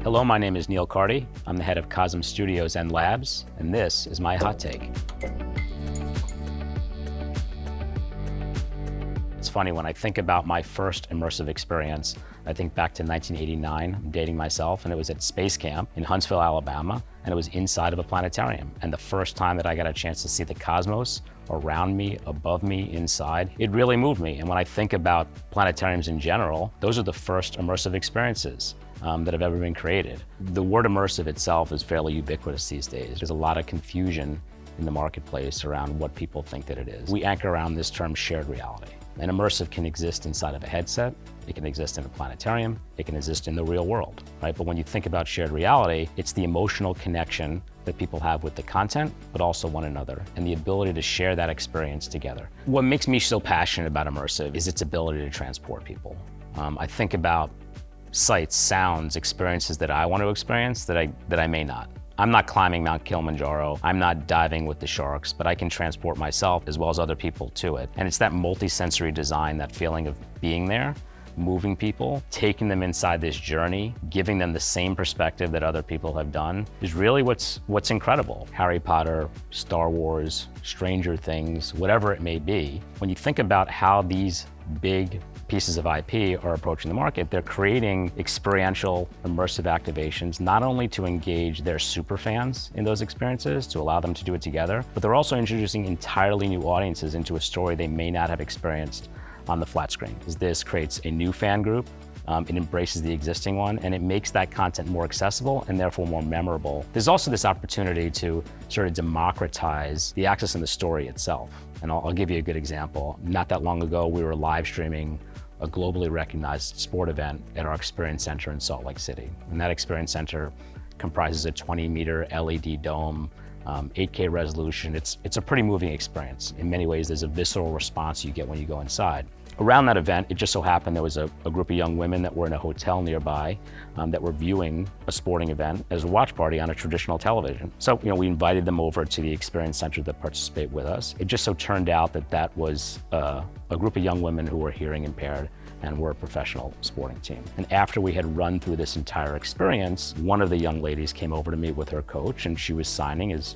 Hello, my name is Neil Carty. I'm the head of Cosm Studios and Labs, and this is my hot take. It's funny, when I think about my first immersive experience, I think back to 1989, I'm dating myself, and it was at Space Camp in Huntsville, Alabama, and it was inside of a planetarium. And the first time that I got a chance to see the cosmos around me, above me, inside, it really moved me. And when I think about planetariums in general, those are the first immersive experiences that have ever been created. The word immersive itself is fairly ubiquitous these days. There's a lot of confusion in the marketplace around what people think that it is. We anchor around this term shared reality. And immersive can exist inside of a headset, it can exist in a planetarium, it can exist in the real world, right? But when you think about shared reality, it's the emotional connection that people have with the content, but also one another, and the ability to share that experience together. What makes me so passionate about immersive is its ability to transport people. I think about sights, sounds, experiences that I want to experience that I may not. I'm not climbing Mount Kilimanjaro, I'm not diving with the sharks, but I can transport myself as well as other people to it. And it's that multi-sensory design, that feeling of being there, moving people, taking them inside this journey, giving them the same perspective that other people have done, is really what's incredible. Harry Potter, Star Wars, Stranger Things, whatever it may be, when you think about how these big pieces of IP are approaching the market, they're creating experiential, immersive activations, not only to engage their super fans in those experiences, to allow them to do it together, but they're also introducing entirely new audiences into a story they may not have experienced on the flat screen. This creates a new fan group, it embraces the existing one, and it makes that content more accessible and therefore more memorable. There's also this opportunity to sort of democratize the access in the story itself. And I'll give you a good example. Not that long ago, we were live streaming a globally recognized sport event at our Experience Center in Salt Lake City. And that Experience Center comprises a 20-meter LED dome, 8K resolution. It's a pretty moving experience. In many ways, there's a visceral response you get when you go inside. Around that event, it just so happened there was a group of young women that were in a hotel nearby that were viewing a sporting event as a watch party on a traditional television. So, we invited them over to the Experience Center to participate with us. It just so turned out that that was a group of young women who were hearing impaired and were a professional sporting team. And after we had run through this entire experience, one of the young ladies came over to me with her coach, and she was signing as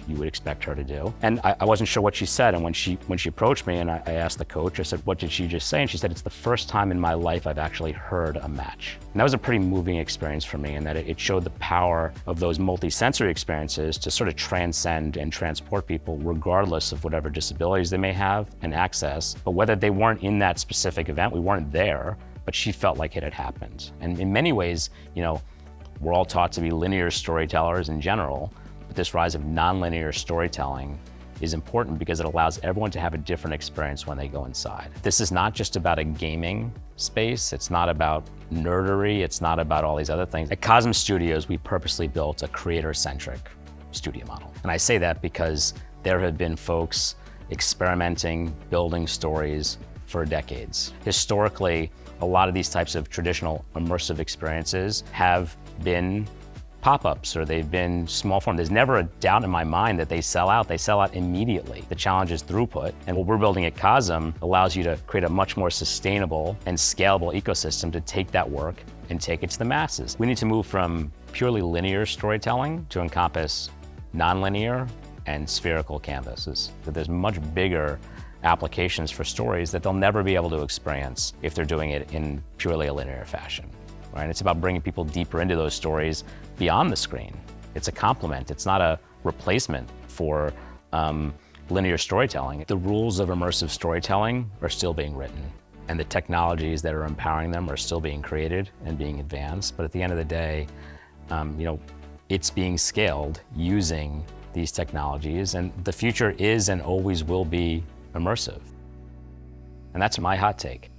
you would expect her to do. And I wasn't sure what she said, and when she approached me and I asked the coach, I said, "What did she just say?" And she said, "It's the first time in my life I've actually heard a match." And that was a pretty moving experience for me, in that it showed the power of those multi-sensory experiences to sort of transcend and transport people regardless of whatever disabilities they may have and access. But whether they weren't in that specific event, we weren't there, but she felt like it had happened. And in many ways, we're all taught to be linear storytellers in general, but this rise of nonlinear storytelling is important because it allows everyone to have a different experience when they go inside. This is not just about a gaming space, it's not about nerdery, it's not about all these other things. At Cosm Studios, we purposely built a creator-centric studio model. And I say that because there have been folks experimenting, building stories for decades. Historically, a lot of these types of traditional immersive experiences have been pop-ups, or they've been small form. There's never a doubt in my mind that they sell out. They sell out immediately. The challenge is throughput. And what we're building at Cosm allows you to create a much more sustainable and scalable ecosystem to take that work and take it to the masses. We need to move from purely linear storytelling to encompass nonlinear and spherical canvases. So there's much bigger applications for stories that they'll never be able to experience if they're doing it in purely a linear fashion. Right? It's about bringing people deeper into those stories beyond the screen. It's a complement. It's not a replacement for linear storytelling. The rules of immersive storytelling are still being written, and the technologies that are empowering them are still being created and being advanced. But at the end of the day, it's being scaled using these technologies, and the future is and always will be immersive. And that's my hot take.